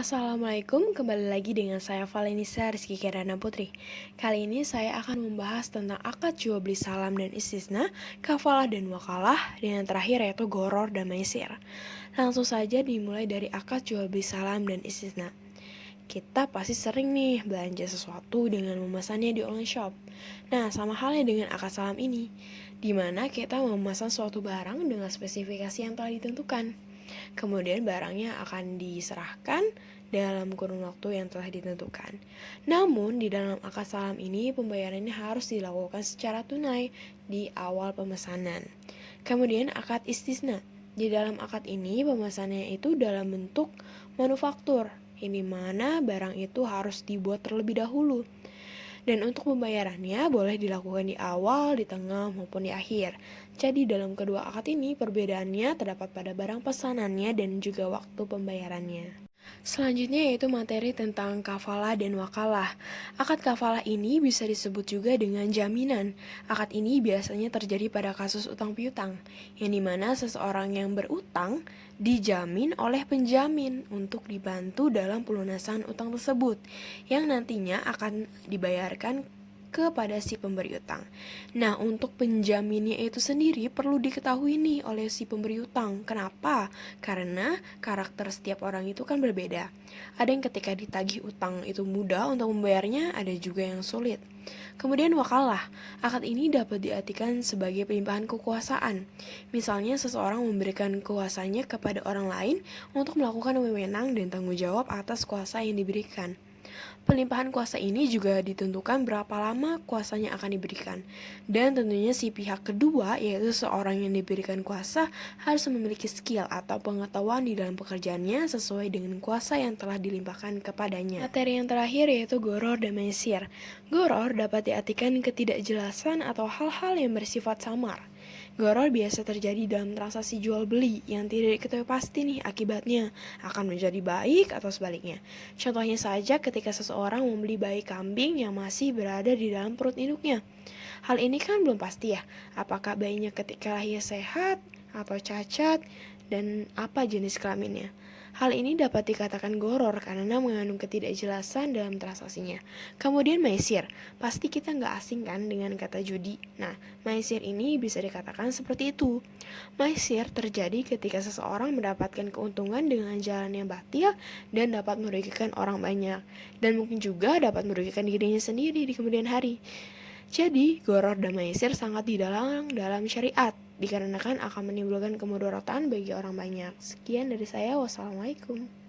Assalamualaikum, kembali lagi dengan saya Valenisa Rizky Kirana Putri. Kali ini saya akan membahas tentang akad jual beli salam dan istisna, kafalah dan wakalah, dan yang terakhir yaitu goror dan maisir. Langsung saja dimulai dari akad jual beli salam dan istisna. Kita pasti sering nih belanja sesuatu dengan memesannya di online shop. Nah, sama halnya dengan akad salam ini, di mana kita memesan suatu barang dengan spesifikasi yang telah ditentukan. Kemudian barangnya akan diserahkan dalam kurun waktu yang telah ditentukan. Namun di dalam akad salam ini pembayarannya harus dilakukan secara tunai di awal pemesanan. Kemudian akad istisna. Di dalam akad ini pemesanannya itu dalam bentuk manufaktur, ini mana barang itu harus dibuat terlebih dahulu. Dan untuk pembayarannya boleh dilakukan di awal, di tengah, maupun di akhir. Jadi dalam kedua akad ini perbedaannya terdapat pada barang pesanannya dan juga waktu pembayarannya. Selanjutnya yaitu materi tentang kafalah dan wakalah. Akad kafalah ini bisa disebut juga dengan jaminan. Akad ini biasanya terjadi pada kasus utang piutang, yang dimana seseorang yang berutang dijamin oleh penjamin untuk dibantu dalam pelunasan utang tersebut, yang nantinya akan dibayarkan kepada si pemberi utang. Nah, untuk penjaminnya itu sendiri perlu diketahui nih oleh si pemberi utang. Kenapa? Karena karakter setiap orang itu kan berbeda. Ada yang ketika ditagih utang itu mudah untuk membayarnya, ada juga yang sulit. Kemudian wakalah. Akad ini dapat diartikan sebagai pelimpahan kekuasaan. Misalnya seseorang memberikan kuasanya kepada orang lain untuk melakukan wewenang dan tanggung jawab atas kuasa yang diberikan. Pelimpahan kuasa ini juga ditentukan berapa lama kuasanya akan diberikan. Dan tentunya si pihak kedua, yaitu seorang yang diberikan kuasa, harus memiliki skill atau pengetahuan di dalam pekerjaannya sesuai dengan kuasa yang telah dilimpahkan kepadanya. Materi yang terakhir yaitu goror dan maisir. Goror dapat diartikan ketidakjelasan atau hal-hal yang bersifat samar. Goror biasa terjadi dalam transaksi jual beli yang tidak diketahui pasti nih akibatnya akan menjadi baik atau sebaliknya. Contohnya saja ketika seseorang membeli bayi kambing yang masih berada di dalam perut induknya. Hal ini kan belum pasti ya, apakah bayinya ketika lahir sehat atau cacat dan apa jenis kelaminnya. Hal ini dapat dikatakan goror karena mengandung ketidakjelasan dalam transaksinya. Kemudian maisir, pasti kita nggak asing kan dengan kata judi. Nah, maisir ini bisa dikatakan seperti itu. Maisir terjadi ketika seseorang mendapatkan keuntungan dengan jalan yang batil dan dapat merugikan orang banyak. Dan mungkin juga dapat merugikan dirinya sendiri di kemudian hari. Jadi, goror dan maisir sangat dilarang dalam syariat, dikarenakan akan menimbulkan kemudaratan bagi orang banyak. Sekian dari saya, wassalamualaikum.